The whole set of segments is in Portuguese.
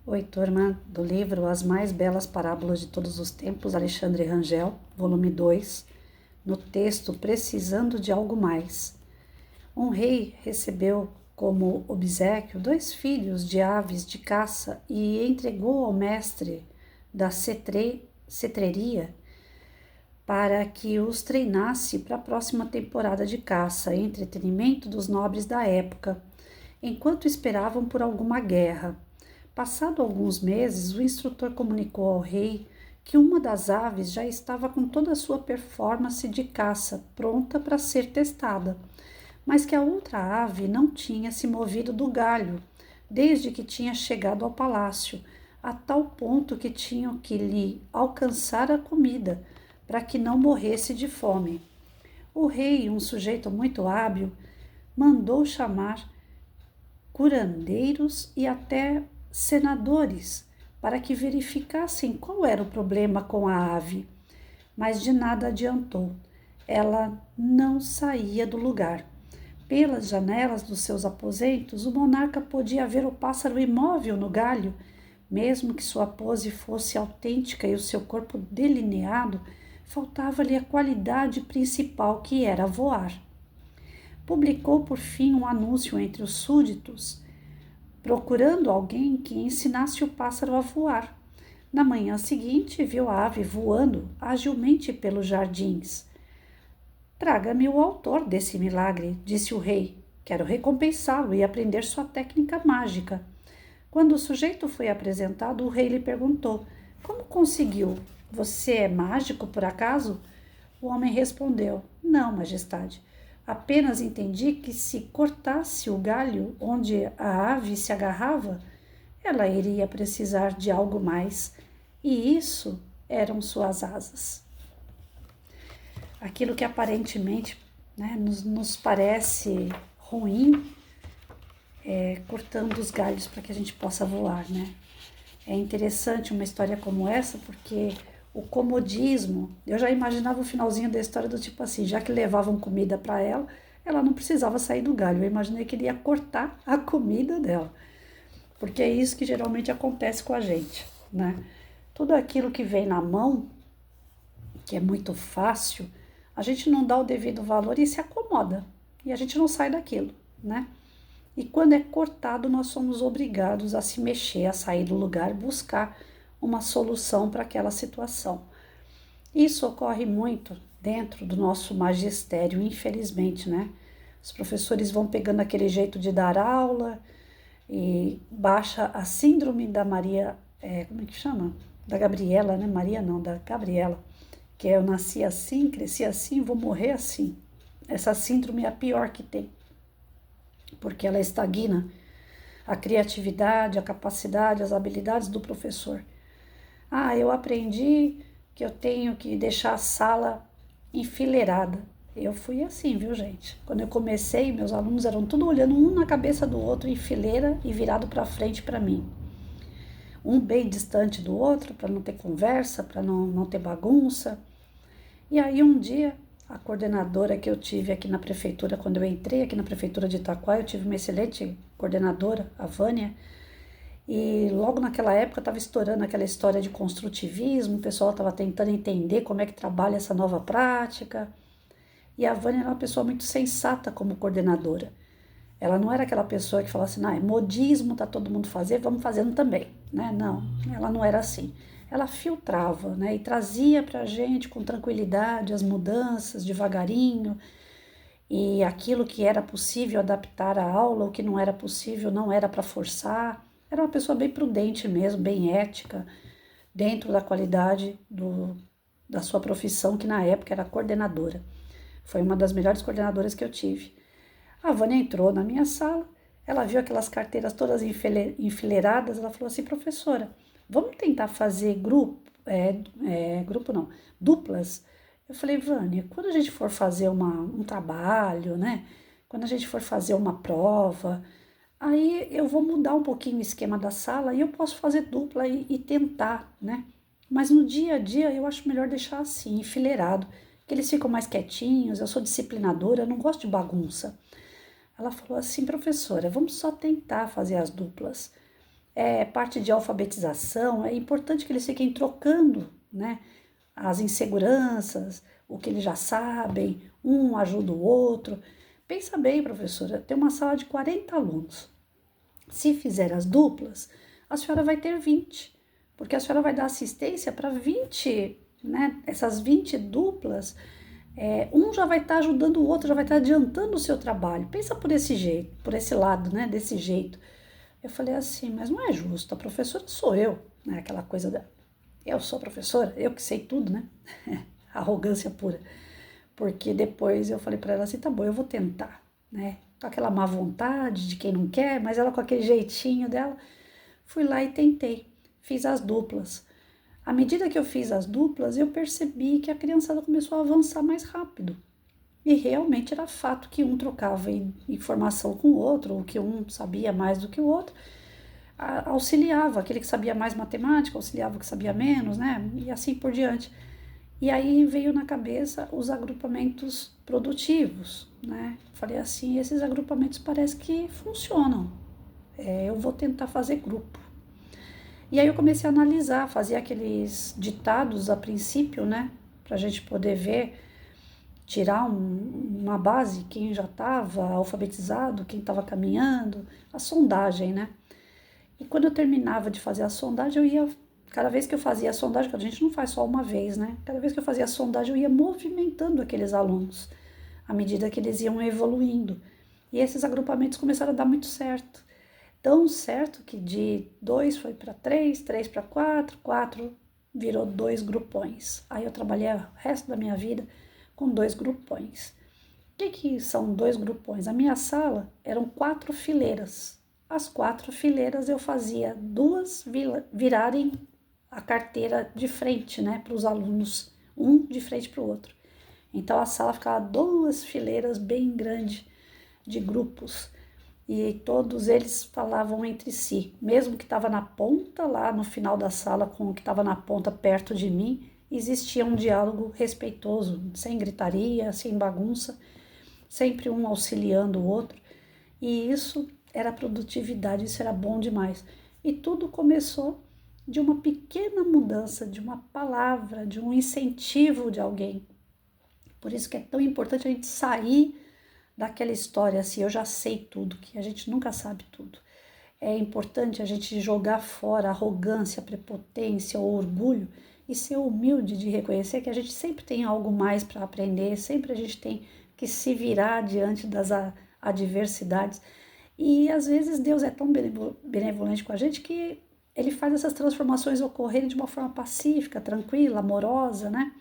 Oi, turma, do livro As Mais Belas Parábolas de Todos os Tempos, Alexandre Rangel, volume 2, no texto Precisando de Algo Mais. Um rei recebeu como obséquio 2 filhos de aves de caça e entregou ao mestre da cetreria para que os treinasse para a próxima temporada de caça, entretenimento dos nobres da época, enquanto esperavam por alguma guerra. Passado alguns meses, o instrutor comunicou ao rei que uma das aves já estava com toda a sua performance de caça pronta para ser testada, mas que a outra ave não tinha se movido do galho desde que tinha chegado ao palácio, a tal ponto que tinham que lhe alcançar a comida para que não morresse de fome. O rei, um sujeito muito hábil, mandou chamar curandeiros e até senadores para que verificassem qual era o problema com a ave, mas de nada adiantou. Ela não saía do lugar. Pelas janelas dos seus aposentos, o monarca podia ver o pássaro imóvel no galho, mesmo que sua pose fosse autêntica e o seu corpo delineado, faltava-lhe a qualidade principal, que era voar. Publicou por fim um anúncio entre os súditos, procurando alguém que ensinasse o pássaro a voar. Na manhã seguinte, viu a ave voando agilmente pelos jardins. Traga-me o autor desse milagre, disse o rei. Quero recompensá-lo e aprender sua técnica mágica. Quando o sujeito foi apresentado, o rei lhe perguntou: Como conseguiu? Você é mágico, por acaso? O homem respondeu: Não, majestade. Apenas entendi que se cortasse o galho onde a ave se agarrava, ela iria precisar de algo mais, e isso eram suas asas. Aquilo que aparentemente, nos parece ruim, cortando os galhos para que a gente possa voar, né? É interessante uma história como essa, porque o comodismo, eu já imaginava o finalzinho da história do tipo assim, já que levavam comida para ela, ela não precisava sair do galho. Eu imaginei que ele ia cortar a comida dela, porque é isso que geralmente acontece com a gente, né? Tudo aquilo que vem na mão, que é muito fácil, a gente não dá o devido valor e se acomoda, e a gente não sai daquilo, né? E quando é cortado, nós somos obrigados a se mexer, a sair do lugar, buscar uma solução para aquela situação. Isso ocorre muito dentro do nosso magistério, infelizmente, né? Os professores vão pegando aquele jeito de dar aula e baixa a síndrome da Maria, como é que chama? Da Gabriela, né? Maria não, da Gabriela, que é eu nasci assim, cresci assim, vou morrer assim. Essa síndrome é a pior que tem, porque ela estagna a criatividade, a capacidade, as habilidades do professor. Ah, eu aprendi que eu tenho que deixar a sala enfileirada. Eu fui assim, viu, gente? Quando eu comecei, meus alunos eram tudo olhando um na cabeça do outro em fileira e virado para frente para mim. Um bem distante do outro, para não ter conversa, para não ter bagunça. E aí um dia, a coordenadora que eu tive aqui na prefeitura, quando eu entrei aqui na prefeitura de Itaquá, eu tive uma excelente coordenadora, a Vânia, e logo naquela época estava estourando aquela história de construtivismo, o pessoal estava tentando entender como é que trabalha essa nova prática. E a Vânia era uma pessoa muito sensata como coordenadora. Ela não era aquela pessoa que falava assim, é modismo, tá todo mundo fazendo, vamos fazendo também, né? Não, ela não era assim. Ela filtrava, né? E trazia para a gente com tranquilidade as mudanças, devagarinho, e aquilo que era possível adaptar à aula, o que não era possível não era para forçar. Era uma pessoa bem prudente mesmo, bem ética, dentro da qualidade da sua profissão, que na época era coordenadora. Foi uma das melhores coordenadoras que eu tive. A Vânia entrou na minha sala, ela viu aquelas carteiras todas enfileiradas, ela falou assim, professora, vamos tentar fazer grupo não, duplas. Eu falei, Vânia, quando a gente for fazer um trabalho, né? Quando a gente for fazer uma prova, aí eu vou mudar um pouquinho o esquema da sala e eu posso fazer dupla e tentar, né? Mas no dia a dia eu acho melhor deixar assim, enfileirado, que eles ficam mais quietinhos, eu sou disciplinadora, eu não gosto de bagunça. Ela falou assim, professora, vamos só tentar fazer as duplas. parte de alfabetização, é importante que eles fiquem trocando, né? As inseguranças, o que eles já sabem, um ajuda o outro. Pensa bem, professora, tem uma sala de 40 alunos. Se fizer as duplas, a senhora vai ter 20, porque a senhora vai dar assistência para 20, né? Essas 20 duplas, um já vai estar ajudando o outro, já vai estar adiantando o seu trabalho. Pensa por esse jeito, por esse lado, né? Desse jeito. Eu falei assim, mas não é justo, a professora sou eu, né? Aquela coisa da, eu sou professora, eu que sei tudo, né? Arrogância pura. Porque depois eu falei para ela assim, tá bom, eu vou tentar, né? Com aquela má vontade de quem não quer, mas ela com aquele jeitinho dela, fui lá e tentei, fiz as duplas. À medida que eu fiz as duplas, eu percebi que a criançada começou a avançar mais rápido. E realmente era fato que um trocava informação com o outro, ou que um sabia mais do que o outro, auxiliava, aquele que sabia mais matemática, auxiliava o que sabia menos, né? E assim por diante. E aí veio na cabeça os agrupamentos produtivos, né? Falei assim, esses agrupamentos parece que funcionam. Eu vou tentar fazer grupo. E aí eu comecei a analisar, fazer aqueles ditados a princípio, né? Pra gente poder ver, tirar uma base, quem já estava alfabetizado, quem estava caminhando, a sondagem, né? E quando eu terminava de fazer a sondagem, eu ia, cada vez que eu fazia a sondagem, que a gente não faz só uma vez, né? Cada vez que eu fazia a sondagem, eu ia movimentando aqueles alunos, à medida que eles iam evoluindo. E esses agrupamentos começaram a dar muito certo. Tão certo que de 2 foi para 3, 3 para 4, 4 virou 2 grupões. Aí eu trabalhei o resto da minha vida com 2 grupões. O que são 2 grupões? A minha sala eram 4 fileiras. As 4 fileiras eu fazia 2 virarem a carteira de frente, né, para os alunos, um de frente para o outro. Então a sala ficava 2 fileiras bem grandes de grupos e todos eles falavam entre si, mesmo que estava na ponta, lá no final da sala, com o que estava na ponta perto de mim, existia um diálogo respeitoso, sem gritaria, sem bagunça, sempre um auxiliando o outro, e isso era produtividade, isso era bom demais. E tudo começou de uma pequena mudança, de uma palavra, de um incentivo de alguém. Por isso que é tão importante a gente sair daquela história assim, eu já sei tudo, que a gente nunca sabe tudo. É importante a gente jogar fora a arrogância, a prepotência, o orgulho e ser humilde de reconhecer que a gente sempre tem algo mais para aprender, sempre a gente tem que se virar diante das adversidades. E às vezes Deus é tão benevolente com a gente que ele faz essas transformações ocorrerem de uma forma pacífica, tranquila, amorosa, né?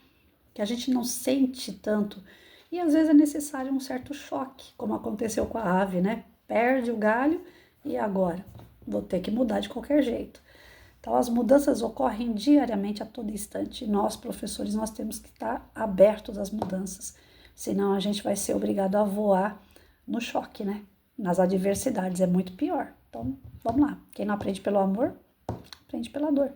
Que a gente não sente tanto. E às vezes é necessário um certo choque, como aconteceu com a ave, né? Perde o galho e agora? Vou ter que mudar de qualquer jeito. Então as mudanças ocorrem diariamente a todo instante. E nós, professores, nós temos que estar abertos às mudanças. Senão a gente vai ser obrigado a voar no choque, né? Nas adversidades, é muito pior. Então, vamos lá. Quem não aprende pelo amor, aprende pela dor.